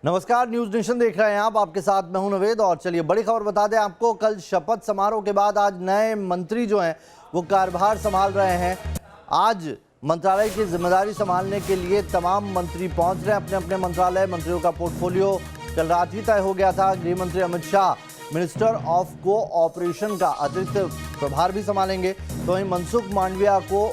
नमस्कार, news nation देख रहे हैं आप। आपके साथ मैं हूं नवेद। और चलिए बड़ी खबर बता दें आपको, कल शपथ समारोह के बाद आज नए मंत्री जो हैं वो कार्यभार संभाल रहे हैं। आज मंत्रालय की जिम्मेदारी संभालने के लिए तमाम मंत्री पहुंच रहे हैं अपने अपने मंत्रालय। मंत्रियों का पोर्टफोलियो कल रात ही तय हो गया था। गृह मंत्री Amit Shah minister of cooperation का अतिरिक्त प्रभार भी संभालेंगे। तो वहीं मनसुख मांडविया को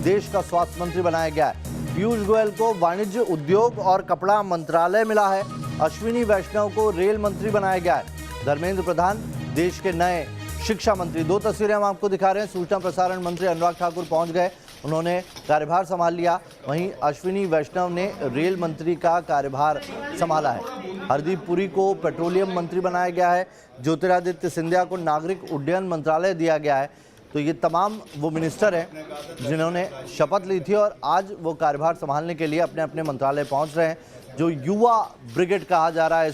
देश का स्वास्थ्य मंत्री बनाया गया है। पीयूष गोयल को वाणिज्य उद्योग और कपड़ा मंत्रालय मिला है। अश्विनी वैष्णव को रेल मंत्री बनाया गया है। धर्मेंद्र प्रधान देश के नए शिक्षा मंत्री। दो तस्वीरें हम आपको दिखा रहे हैं। सूचना प्रसारण मंत्री अनुराग ठाकुर पहुंच गए, उन्होंने कार्यभार संभाल लिया। वहीं अश्विनी वैष्णव ने रेल मंत्री का कार्यभार संभाला है। हरदीप पुरी को पेट्रोलियम मंत्री बनाया गया है। ज्योतिरादित्य सिंधिया को नागरिक उड्डयन मंत्रालय दिया गया है। तो ये तमाम वो मिनिस्टर हैं जिन्होंने शपथ ली थी और आज वो कार्यभार संभालने के लिए अपने अपने मंत्रालय पहुंच रहे हैं। जो युवा ब्रिगेड कहा जा रहा है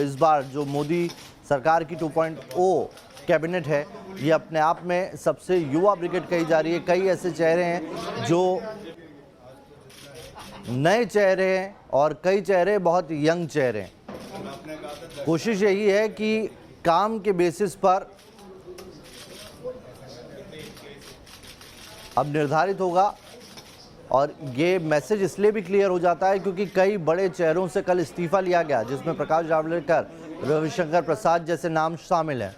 इस बार जो मोदी सरकार की 2.0 कैबिनेट है, ये अपने आप में सबसे युवा ब्रिगेड कही जा रही है। कई ऐसे चेहरे हैं जो नए चेहरे हैं और कई चेहरे बहुत यंग चेहरे हैं। कोशिश यही है कि काम के बेसिस पर अब निर्धारित होगा। और ये मैसेज इसलिए भी क्लियर हो जाता है क्योंकि कई बड़े चेहरों से कल इस्तीफा लिया गया, जिसमें प्रकाश जावड़ेकर, रविशंकर प्रसाद जैसे नाम शामिल हैं।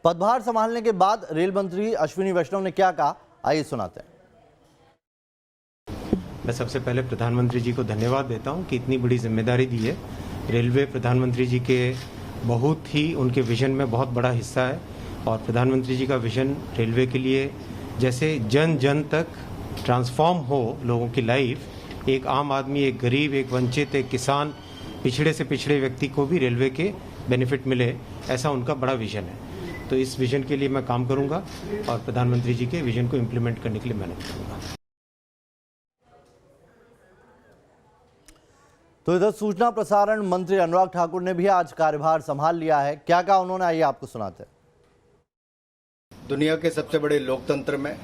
पदभार संभालने के बाद रेल मंत्री अश्विनी वैष्णव ने क्या कहा, आइए सुनाते हैं। मैं सबसे पहले प्रधानमंत्री जी को धन्यवाद देता हूं कि इतनी बड़ी जिम्मेदारी दी है। रेलवे प्रधानमंत्री जी के बहुत ही उनके विजन में बहुत बड़ा हिस्सा है। और प्रधानमंत्री जी का विजन रेलवे के लिए जैसे जन जन तक ट्रांसफॉर्म हो लोगों की लाइफ, एक आम आदमी, एक गरीब, एक वंचित, एक किसान, पिछड़े से पिछड़े व्यक्ति को भी रेलवे के बेनिफिट मिले, ऐसा उनका बड़ा विजन है। तो इस विजन के लिए मैं काम करूंगा और प्रधानमंत्री जी के विजन को इम्प्लीमेंट करने के लिए मेहनत करूंगा। तो इधर सूचना प्रसारण मंत्री अनुराग ठाकुर ने भी आज कार्यभार संभाल लिया है। क्या कहा उन्होंने, आइए आपको सुनाते हैं। दुनिया के सबसे बड़े लोकतंत्र में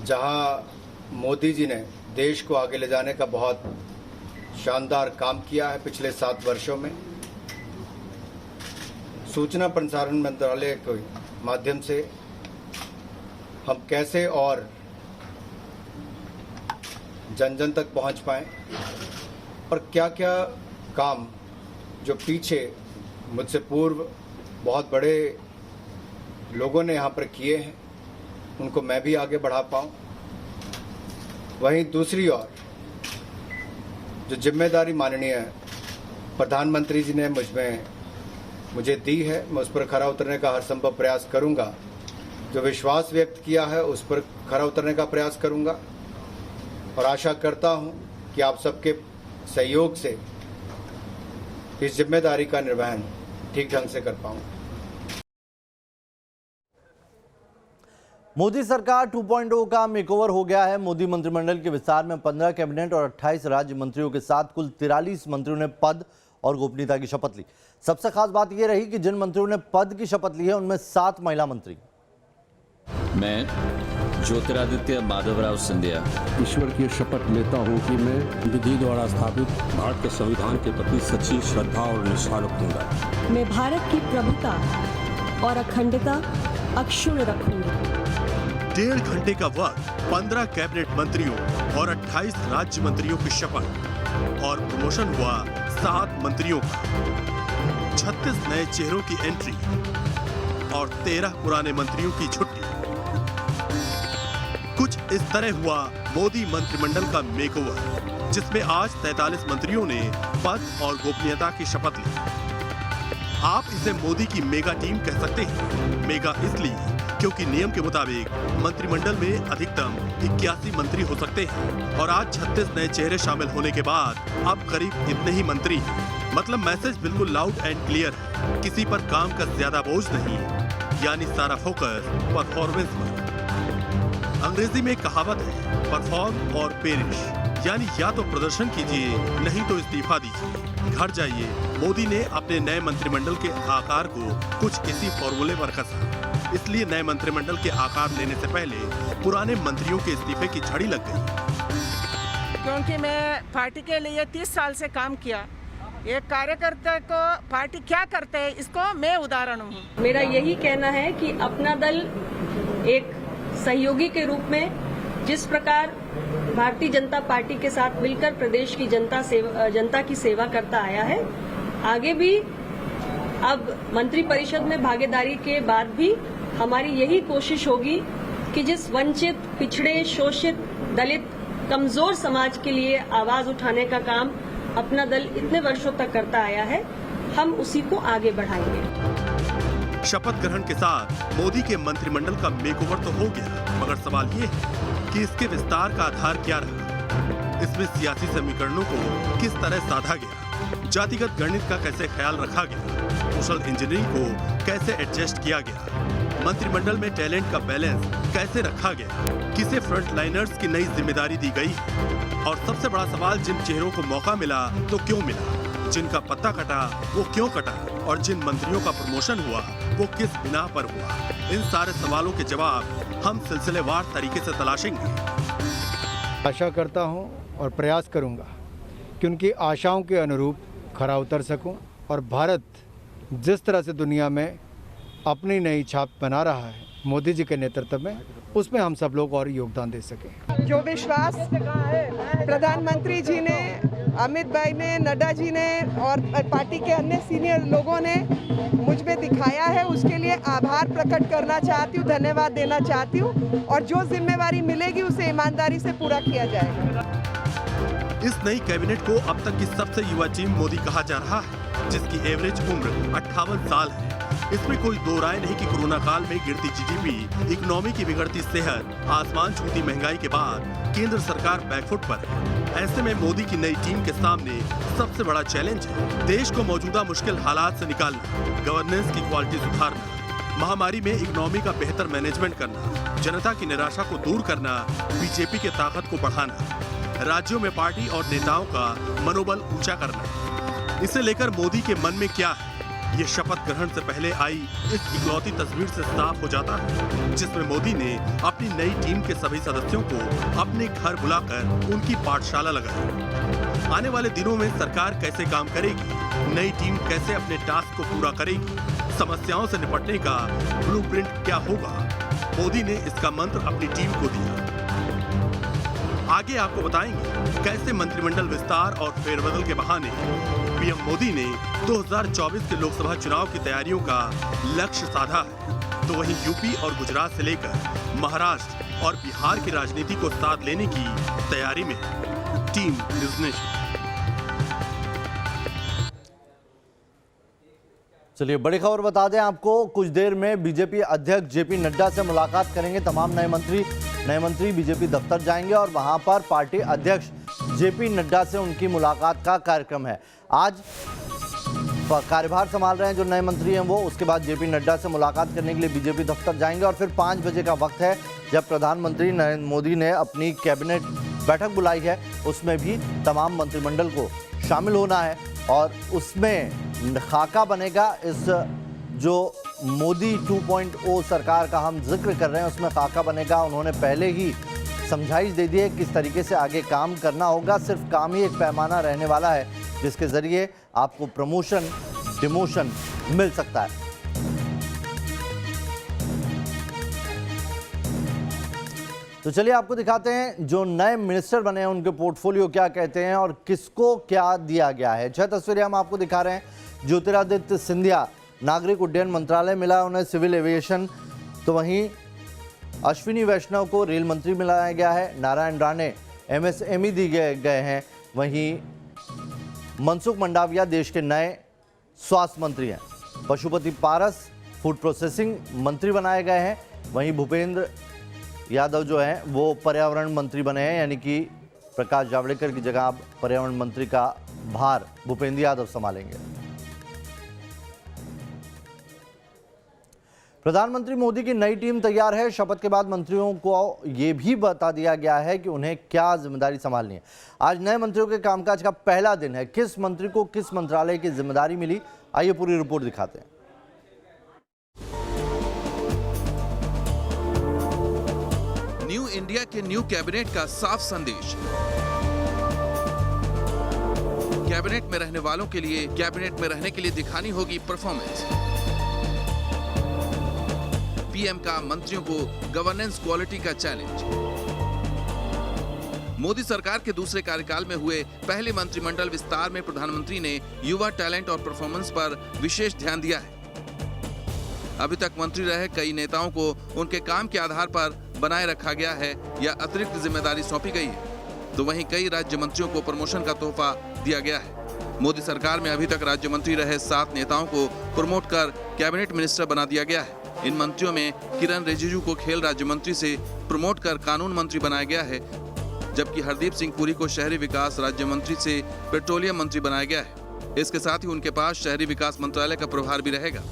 जहां मोदी जी ने देश को आगे ले जाने का बहुत शानदार काम किया है पिछले 7 वर्षों में, सूचना प्रसारण मंत्रालय के माध्यम से हम कैसे और जन जन तक पहुंच पाएं और क्या क्या काम जो पीछे मुझसे पूर्व बहुत बड़े लोगों ने यहाँ पर किए हैं उनको मैं भी आगे बढ़ा पाऊं। वहीं दूसरी ओर जो जिम्मेदारी माननीय प्रधानमंत्री जी ने मुझे दी है, मैं उस पर खरा उतरने का हर संभव प्रयास करूंगा। जो विश्वास व्यक्त किया है उस पर खरा उतरने का प्रयास करूंगा और आशा करता हूं कि आप सबके सहयोग से इस जिम्मेदारी का निर्वहन ठीक ढंग से कर पाऊं। मोदी सरकार 2.0 का मेकओवर हो गया है। मोदी मंत्रिमंडल के विस्तार में 15 कैबिनेट और 28 राज्य मंत्रियों के साथ कुल 43 मंत्रियों ने पद और गोपनीयता की शपथ ली। सबसे खास बात यह रही कि जिन मंत्रियों ने पद की शपथ ली है उनमें 7 महिला मंत्री। मैं ज्योतिरादित्य माधवराव सिंधिया ईश्वर की शपथ लेता हूं कि मैं विधि द्वारा स्थापित भारत के संविधान के प्रति सच्ची श्रद्धा और निष्ठा रखूंगा। मैं भारत की प्रभुता और अखंडता अक्षुण्ण रखूंगा। 1.5 घंटे का वक्त, 15 कैबिनेट मंत्रियों और 28 राज्य मंत्रियों की शपथ और प्रमोशन हुआ 7 मंत्रियों का। 36 नए चेहरों की एंट्री और 13 पुराने मंत्रियों की छुट्टी। कुछ इस तरह हुआ मोदी मंत्रिमंडल का मेकओवर, जिसमें आज 43 मंत्रियों ने पद और गोपनीयता की शपथ ली। आप इसे मोदी की मेगा टीम कह सकते हैं। मेगा इसलिए क्योंकि नियम के मुताबिक मंत्रिमंडल में अधिकतम 81 मंत्री हो सकते हैं और आज 36 नए चेहरे शामिल होने के बाद अब करीब इतने ही मंत्री हैं। मतलब मैसेज बिल्कुल लाउड एंड क्लियर है, किसी पर काम का ज्यादा बोझ नहीं, यानी सारा फोकस परफॉर्मेंस पर। अंग्रेजी में एक कहावत है, परफॉर्म और पेरिश, यानी या तो प्रदर्शन कीजिए नहीं तो इस्तीफा दीजिए। घर जाइए। मोदी ने अपने नए मंत्रिमंडल के आकार को कुछ इसी फॉर्मूले पर कसा। इसलिए नए मंत्रिमंडल के आकार लेने से पहले पुराने मंत्रियों के इस्तीफे की झड़ी लग गई। क्योंकि मैं पार्टी के लिए 30 साल से काम किया, एक कार्यकर्ता को पार्टी क्या करते हैं इसको मैं उदाहरण हूँ। मेरा यही कहना है कि अपना दल एक सहयोगी के रूप में जिस प्रकार भारतीय जनता पार्टी के साथ मिलकर प्रदेश की जनता की सेवा करता आया है, आगे भी अब मंत्रिपरिषद में भागीदारी के बाद भी हमारी यही कोशिश होगी कि जिस वंचित, पिछड़े, शोषित, दलित, कमजोर समाज के लिए आवाज उठाने का काम अपना दल इतने वर्षों तक करता आया है, हम उसी को आगे बढ़ाएंगे। शपथ ग्रहण के साथ मोदी के मंत्रिमंडल का मेकओवर तो हो गया, मगर सवाल ये है कि इसके विस्तार का आधार क्या रहा। इसमें सियासी समीकरणों को किस तरह साधा गया, जातिगत गणित का कैसे ख्याल रखा गया, सोशल इंजीनियरिंग को कैसे एडजस्ट किया गया, मंत्रिमंडल में टैलेंट का बैलेंस कैसे रखा गया, किसे फ्रंटलाइनर्स की नई जिम्मेदारी दी गई, और सबसे बड़ा सवाल, जिन चेहरों को मौका मिला तो क्यों मिला, जिनका पत्ता कटा वो क्यों कटा, और जिन मंत्रियों का प्रमोशन हुआ वो किस बिना पर हुआ। इन सारे सवालों के जवाब हम सिलसिलेवार तरीके से तलाशेंगे। आशा करता हूं और प्रयास करूंगा कि उनकी आशाओं के अनुरूप खरा उतर सकूं और भारत जिस तरह से दुनिया में अपनी नई छाप बना रहा है मोदी जी के नेतृत्व में, उसमें हम सब लोग और योगदान दे सकें। जो विश्वास प्रधानमंत्री जी ने, अमित भाई ने, नड्डा जी ने और पार्टी के अन्य सीनियर लोगों ने मुझ में दिखाया है, उसके लिए आभार प्रकट करना चाहती हूँ, धन्यवाद देना चाहती हूँ, और जो जिम्मेवारी मिलेगी उसे ईमानदारी से पूरा किया जाएगा। इस नई कैबिनेट को अब तक की सबसे युवा टीम मोदी कहा जा रहा है, जिसकी एवरेज उम्र 58 साल है। इसमें कोई दो राय नहीं कि कोरोना काल में गिरती जीडीपी, इकोनॉमी की बिगड़ती सेहत, आसमान छूती महंगाई के बाद केंद्र सरकार बैकफुट पर है। ऐसे में मोदी की नई टीम के सामने सबसे बड़ा चैलेंज है देश को मौजूदा मुश्किल हालात से निकालना, गवर्नेंस की क्वालिटी सुधारना, महामारी में इकोनॉमी का बेहतर मैनेजमेंट करना, जनता की निराशा को दूर करना, बीजेपी की ताकत को बढ़ाना, राज्यों में पार्टी और नेताओं का मनोबल ऊंचा करना। इसे लेकर मोदी के मन में क्या है, ये शपथ ग्रहण से पहले आई इस इकलौती तस्वीर से साफ हो जाता है, जिसमें मोदी ने अपनी नई टीम के सभी सदस्यों को अपने घर बुलाकर उनकी पाठशाला लगाई। आने वाले दिनों में सरकार कैसे काम करेगी, नई टीम कैसे अपने टास्क को पूरा करेगी, समस्याओं से निपटने का ब्लूप्रिंट क्या होगा, मोदी ने इसका मंत्र अपनी टीम को दिया। आगे आपको बताएंगे कैसे मंत्रिमंडल विस्तार और फेरबदल के बहाने पीएम मोदी ने 2024 के लोकसभा चुनाव की तैयारियों का लक्ष्य साधा है, तो वहीं यूपी और गुजरात से लेकर महाराष्ट्र और बिहार की राजनीति को साथ लेने की तैयारी में है टीम न्यूज़ नेशन। चलिए बड़ी खबर बता दें आपको, कुछ देर में बीजेपी अध्यक्ष जेपी नड्डा से मुलाकात करेंगे तमाम नए मंत्री बीजेपी दफ्तर जाएंगे और वहां पर पार्टी अध्यक्ष जेपी नड्डा से उनकी मुलाकात का कार्यक्रम है। आज कार्यभार संभाल रहे हैं जो नए मंत्री हैं वो, उसके बाद जेपी नड्डा से मुलाकात करने के लिए बीजेपी दफ्तर जाएंगे और फिर 5 बजे का वक्त है जब प्रधानमंत्री नरेंद्र मोदी ने अपनी कैबिनेट बैठक बुलाई है, उसमें भी तमाम मंत्रिमंडल को शामिल होना है और उसमें खाका बनेगा। इस जो मोदी 2.0 सरकार का हम जिक्र कर रहे हैं उसमें खाका बनेगा। उन्होंने पहले ही समझाइश दे दी है किस तरीके से आगे काम करना होगा। सिर्फ काम ही एक पैमाना रहने वाला है जिसके जरिए आपको प्रमोशन डिमोशन मिल सकता है। तो चलिए आपको दिखाते हैं जो नए मिनिस्टर बने हैं उनके पोर्टफोलियो क्या कहते हैं और किसको क्या दिया गया है। 6 तस्वीरें हम आपको दिखा रहे हैं। ज्योतिरादित्य सिंधिया नागरिक उड्डयन मंत्रालय मिला उन्हें सिविल एविएशन, तो वहीं अश्विनी वैष्णव को रेल मंत्री मिलाया गया है। नारायण राणे एमएसएमई दिए गए हैं। वहीं मनसुख मंडाविया देश के नए स्वास्थ्य मंत्री हैं। पशुपति पारस फूड प्रोसेसिंग मंत्री बनाए गए हैं। वहीं भूपेंद्र यादव जो हैं वो पर्यावरण मंत्री बने हैं, यानी कि प्रकाश जावड़ेकर की जगह अब पर्यावरण मंत्री का भार भूपेंद्र यादव संभालेंगे। प्रधानमंत्री मोदी की नई टीम तैयार है। शपथ के बाद मंत्रियों को ये भी बता दिया गया है कि उन्हें क्या जिम्मेदारी संभालनी है। आज नए मंत्रियों के कामकाज का पहला दिन है। किस मंत्री को किस मंत्रालय की जिम्मेदारी मिली, आइए पूरी रिपोर्ट दिखाते हैं। इंडिया के न्यू कैबिनेट का साफ संदेश। कैबिनेट में रहने वालों के लिए कैबिनेट में रहने के लिए दिखानी होगी परफॉर्मेंस। पीएम का मंत्रियों को गवर्नेंस क्वालिटी का चैलेंज। मोदी सरकार के दूसरे कार्यकाल में हुए पहले मंत्रिमंडल विस्तार में प्रधानमंत्री ने युवा टैलेंट और परफॉर्मेंस पर विशेष ध्यान दिया है। अभी तक मंत्री रहे कई नेताओं को उनके काम के आधार पर बनाए रखा गया है या अतिरिक्त जिम्मेदारी सौंपी गई है, तो वहीं कई राज्य मंत्रियों को प्रमोशन का तोहफा दिया गया है। मोदी सरकार में अभी तक राज्य मंत्री रहे 7 नेताओं को प्रमोट कर कैबिनेट मिनिस्टर बना दिया गया है। इन मंत्रियों में किरण रिजिजू को खेल राज्य मंत्री से प्रमोट कर कानून मंत्री बनाया गया है, जबकि हरदीप सिंह पुरी को शहरी विकास राज्य मंत्री से पेट्रोलियम मंत्री बनाया गया है। इसके साथ ही उनके पास शहरी विकास मंत्रालय का प्रभार भी रहेगा।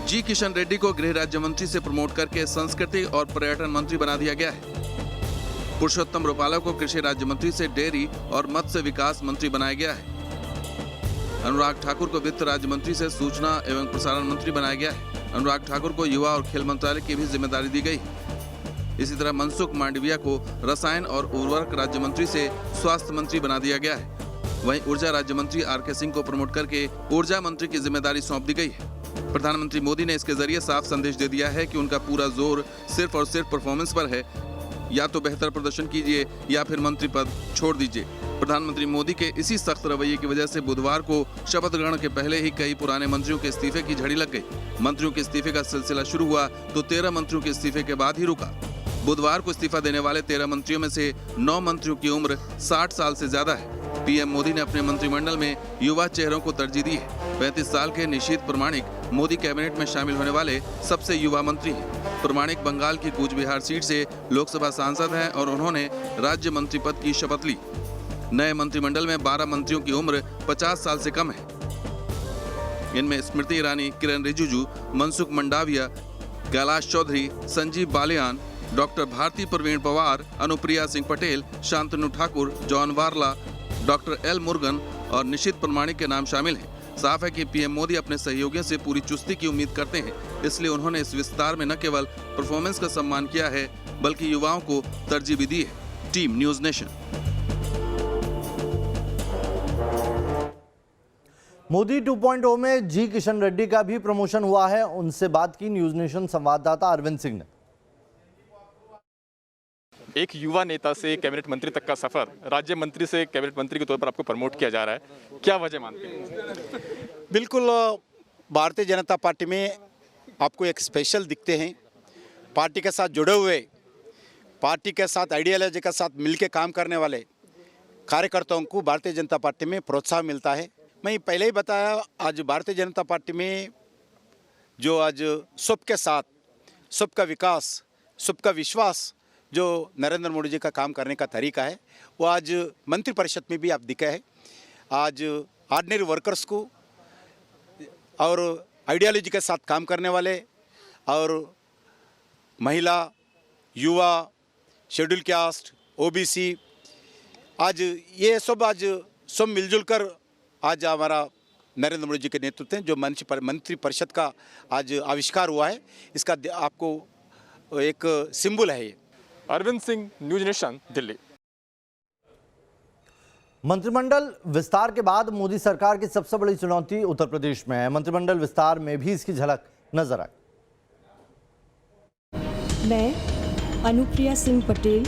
जी किशन रेड्डी को गृह राज्य मंत्री से प्रमोट करके संस्कृति और पर्यटन मंत्री बना दिया गया है। पुरुषोत्तम रूपाला को कृषि राज्य मंत्री से डेयरी और मत्स्य विकास मंत्री बनाया गया है। अनुराग ठाकुर को वित्त राज्य मंत्री से सूचना एवं प्रसारण मंत्री बनाया गया है। अनुराग ठाकुर को युवा और खेल मंत्रालय की भी जिम्मेदारी दी गई। इसी तरह मनसुख मांडविया को रसायन और उर्वरक राज्य मंत्री से स्वास्थ्य मंत्री बना दिया गया है। वहीं ऊर्जा राज्य मंत्री आर.के. सिंह को प्रमोट करके ऊर्जा मंत्री की जिम्मेदारी सौंप दी गई है। प्रधानमंत्री मोदी ने इसके जरिए साफ संदेश दे दिया है कि उनका पूरा जोर सिर्फ और सिर्फ परफॉर्मेंस पर है। या तो बेहतर प्रदर्शन कीजिए या फिर मंत्री पद छोड़ दीजिए। प्रधानमंत्री मोदी के इसी सख्त रवैये की वजह से बुधवार को शपथ ग्रहण के पहले ही कई पुराने मंत्रियों के इस्तीफे की झड़ी लग गई। मंत्रियों के इस्तीफे का सिलसिला शुरू हुआ तो 13 मंत्रियों के इस्तीफे के बाद ही रुका। बुधवार को इस्तीफा देने वाले 13 मंत्रियों में से 9 मंत्रियों की उम्र 60 साल से ज्यादा है। पीएम मोदी ने अपने मंत्रिमंडल में युवा चेहरों को तरजीह दी है। 35 साल के निशीथ प्रमाणिक मोदी कैबिनेट में शामिल होने वाले सबसे युवा मंत्री हैं। प्रमाणिक बंगाल की कूच बिहार सीट से लोकसभा सांसद हैं और उन्होंने राज्य मंत्री पद की शपथ ली। नए मंत्रिमंडल में 12 मंत्रियों की उम्र 50 साल से कम है। इनमें Smriti Irani, Kiren Rijiju, Mansukh Mandaviya, Kailash Choudhary, Sanjeev Balyan, doctor Bharati Pravin Pawar, Anupriya Singh Patel, Shantanu Thakur, John Barla, doctor L Murugan और निशित प्रमाणिक के नाम शामिल हैं। साफ है कि पीएम मोदी अपने सहयोगियों से पूरी चुस्ती की उम्मीद करते हैं, इसलिए उन्होंने इस विस्तार में न केवल परफॉर्मेंस का सम्मान किया है बल्कि युवाओं को तरजीह भी दी है। Team news nation. मोदी 2.0 में जी किशन रेड्डी का भी प्रमोशन हुआ है। उनसे बात की न्यूज नेशन संवाददाता अरविंद सिंह ने। एक युवा नेता से कैबिनेट मंत्री तक का सफर, राज्य मंत्री से कैबिनेट मंत्री के तौर पर आपको प्रमोट किया जा रहा है, क्या वजह मानते हैं? बिल्कुल, भारतीय जनता पार्टी में आपको एक स्पेशल दिखते हैं। पार्टी के साथ जुड़े हुए, पार्टी के साथ आइडियोलॉजी के साथ मिलकर काम करने वाले कार्यकर्ताओं को भारतीय जनता पार्टी में प्रोत्साहन मिलता है। मैं पहले ही बताया, आज भारतीय जनता पार्टी में जो आज सबके साथ, सबका विकास, सबका विश्वास जो नरेंद्र मोदी जी का काम करने का तरीका है, वो आज मंत्रिपरिषद में भी आप दिखा है। आज ऑर्डिनरी वर्कर्स को और आइडियोलॉजी के साथ काम करने वाले और महिला, युवा, शेड्यूल कास्ट, ओबीसी, आज ये सब मिलजुल कर आज हमारा नरेंद्र मोदी जी के नेतृत्व में जो मंत्रिपरिषद का आज आविष्कार हुआ है, इसका आपको एक सिंबल है ये। Arvind Singh, News Nation, Delhi. मंत्रिमंडल विस्तार के बाद मोदी सरकार की सबसे बड़ी चुनौती उत्तर प्रदेश में है। मंत्रिमंडल विस्तार में भी इसकी झलक नजर आई। मैं अनुप्रिया सिंह पटेल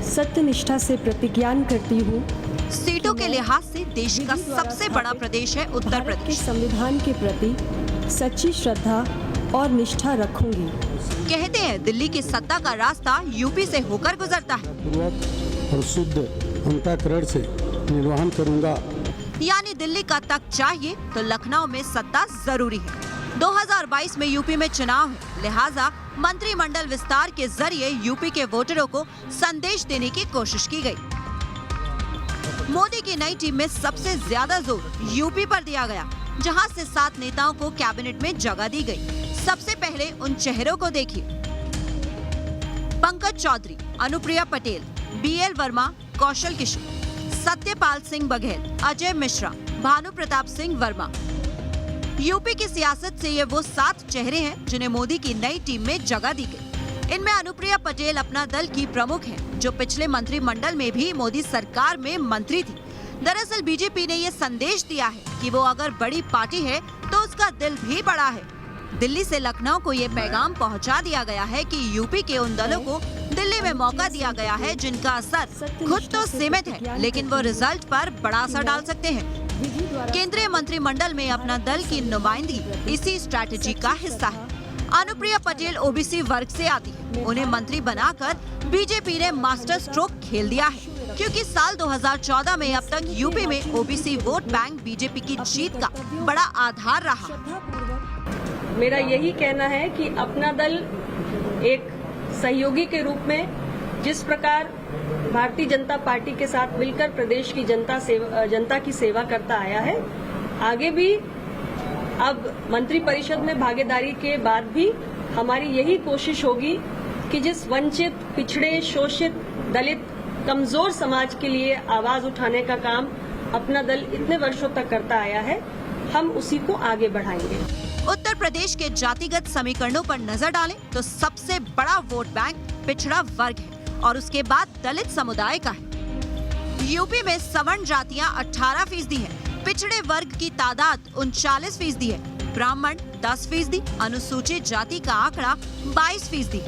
सत्यनिष्ठा से प्रतिज्ञान करती हूँ। सीटों के लिहाज से देश का सबसे बड़ा प्रदेश है उत्तर प्रदेश। संविधान के प्रति सच्ची श्रद्धा और निष्ठा रखूंगी। कहते हैं दिल्ली की सत्ता का रास्ता यूपी से होकर गुजरता है। पूर्वक और शुद्ध अंतःकरण से निर्वहन करूंगा। यानी दिल्ली का तख्त चाहिए तो लखनऊ में सत्ता जरूरी है। 2022 में यूपी में चुनाव है, लिहाजा मंत्रिमंडल विस्तार के जरिए यूपी के वोटरों को संदेश देने की कोशिश की गई। मोदी की नई टीम में सबसे ज्यादा जोर यूपी पर दिया गया, जहां से 7 नेताओं को कैबिनेट में जगह दी गई। सबसे पहले उन चेहरों को देखिए। पंकज चौधरी, अनुप्रिया पटेल, बीएल वर्मा, कौशल किशोर, सत्यपाल सिंह बघेल, अजय मिश्रा, भानु प्रताप सिंह वर्मा। यूपी की सियासत से ये वो 7 चेहरे हैं जिन्हें मोदी की नई टीम में जगह दी गई। इनमें अनुप्रिया पटेल अपना दल की प्रमुख हैं, जो पिछले मंत्रिमंडल में भी मोदी सरकार में मंत्री थी। दरअसल बीजेपी ने ये संदेश दिया है कि वो अगर बड़ी पार्टी है तो उसका दिल भी बड़ा है। दिल्ली से लखनऊ को ये पैगाम पहुंचा दिया गया है कि यूपी के उन दलों को दिल्ली में मौका दिया गया है जिनका असर खुद तो सीमित है, लेकिन वो रिजल्ट पर बड़ा असर डाल सकते हैं। केंद्रीय मंत्रिमंडल में अपना दल की नुमाइंदगी इसी स्ट्रैटेजी का हिस्सा है। अनुप्रिया पटेल ओबीसी वर्ग से आती है। उन्हें मंत्री बनाकर बीजेपी ने मास्टर स्ट्रोक खेल दिया है, क्योंकि साल 2014 में अब तक यूपी में ओबीसी वोट बैंक बीजेपी की जीत का बड़ा आधार रहा। मेरा यही कहना है कि अपना दल एक सहयोगी के रूप में जिस प्रकार भारतीय जनता पार्टी के साथ मिलकर प्रदेश की जनता की सेवा करता आया है, आगे भी अब मंत्रिपरिषद में भागीदारी के बाद भी हमारी यही कोशिश होगी कि जिस वंचित, पिछड़े, शोषित, दलित, कमजोर समाज के लिए आवाज उठाने का काम अपना दल इतने वर्षों तक करता आया है, हम उसी को आगे बढ़ाएंगे। उत्तर प्रदेश के जातिगत समीकरणों पर नजर डालें तो सबसे बड़ा वोट बैंक पिछड़ा वर्ग है और उसके बाद दलित समुदाय का है। यूपी में सवर्ण जातियां 18% हैं, पिछड़े वर्ग की तादाद 39% है, ब्राह्मण 10%, अनुसूचित जाति का आंकड़ा 22%।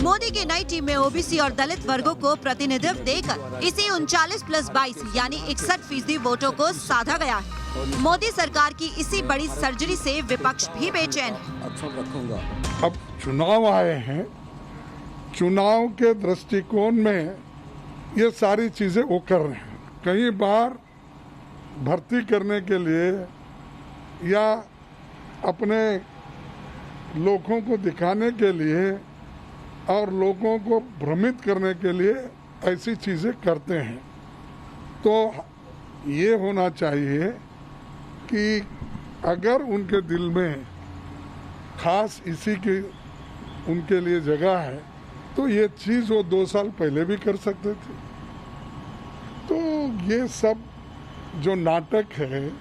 मोदी की नई टीम में ओबीसी और दलित वर्गों को प्रतिनिधित्व देकर इसी 39+22 यानी 61% वोटों को साधा गया है। मोदी सरकार की इसी बड़ी सर्जरी से विपक्ष भी बेचैन है। अब चुनाव आए हैं, चुनाव के दृष्टिकोण में ये सारी चीजें वो कर रहे हैं। कई बार भर्ती करने के लिए या अपने लोगों को दिखाने के लिए और लोगों को भ्रमित करने के लिए ऐसी चीजें करते हैं। तो ये होना चाहिए कि अगर उनके दिल में खास इसी की उनके लिए जगह है तो ये चीज़ वो 2 साल पहले भी कर सकते थे। तो ये सब जो नाटक है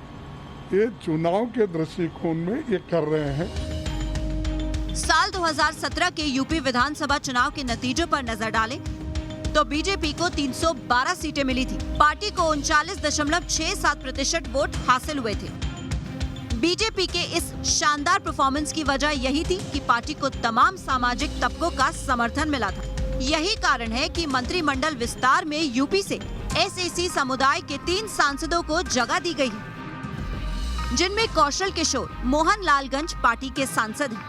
ये चुनाव के दृष्टिकोण में ये कर रहे हैं। साल 2017 के यूपी विधानसभा चुनाव के नतीजों पर नजर डालें तो बीजेपी को 312 सीटें मिली थी। पार्टी को 39.67% वोट हासिल हुए थे। बीजेपी के इस शानदार परफॉर्मेंस की वजह यही थी कि पार्टी को तमाम सामाजिक तबकों का समर्थन मिला था। यही कारण है कि मंत्रिमंडल विस्तार में यूपी से एसएसी समुदाय के 3 सांसदों को जगह दी गई है, जिनमें कौशल किशोर मोहन लालगंज पार्टी के सांसद हैं,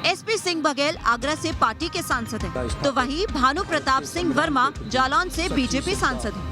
एसपी सिंह बघेल आगरा से पार्टी के सांसद हैं, तो वहीं भानु प्रताप सिंह वर्मा जालौन से बीजेपी सांसद हैं।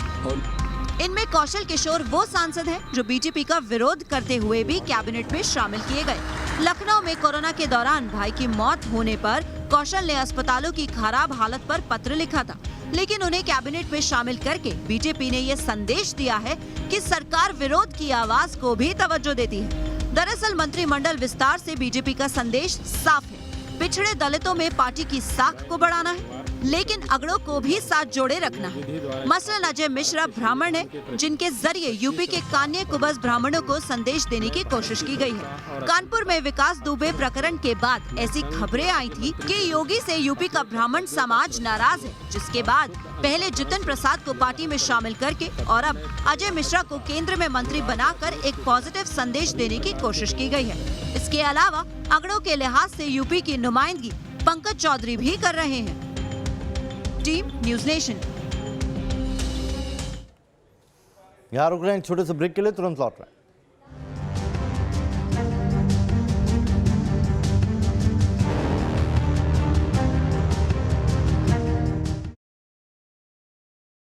इनमें कौशल किशोर वो सांसद हैं जो बीजेपी का विरोध करते हुए भी कैबिनेट में शामिल किए गए। लखनऊ में कोरोना के दौरान भाई की मौत होने पर कौशल ने अस्पतालों की खराब हालत पर पत्र लिखा था, लेकिन उन्हें कैबिनेट में शामिल करके बीजेपी ने ये संदेश दिया है कि सरकार विरोध की आवाज को भी तवज्जो देती है। दरअसल मंत्रिमंडल विस्तार से बीजेपी का संदेश साफ है, पिछड़े दलितों में पार्टी की साख को बढ़ाना है, लेकिन अगड़ों को भी साथ जोड़े रखना है। मसलन अजय मिश्रा ब्राह्मण है, जिनके जरिए यूपी के कान्य कुबज ब्राह्मणों को संदेश देने की कोशिश की गई है। कानपुर में विकास दुबे प्रकरण के बाद ऐसी खबरें आई थी कि योगी से यूपी का ब्राह्मण समाज नाराज है, जिसके बाद पहले जितिन प्रसाद को पार्टी में शामिल करके और अब अजय मिश्रा को केंद्र में मंत्री बनाकर एक पॉजिटिव संदेश देने की कोशिश की गई है। इसके अलावा अगड़ों के लिहाज से यूपी की नुमाइंदगी पंकज चौधरी भी कर रहे हैं। Team news nation. यहाँ रुक रहे हैं छोटे से ब्रेक के लिए, तुरंत लौट रहे हैं।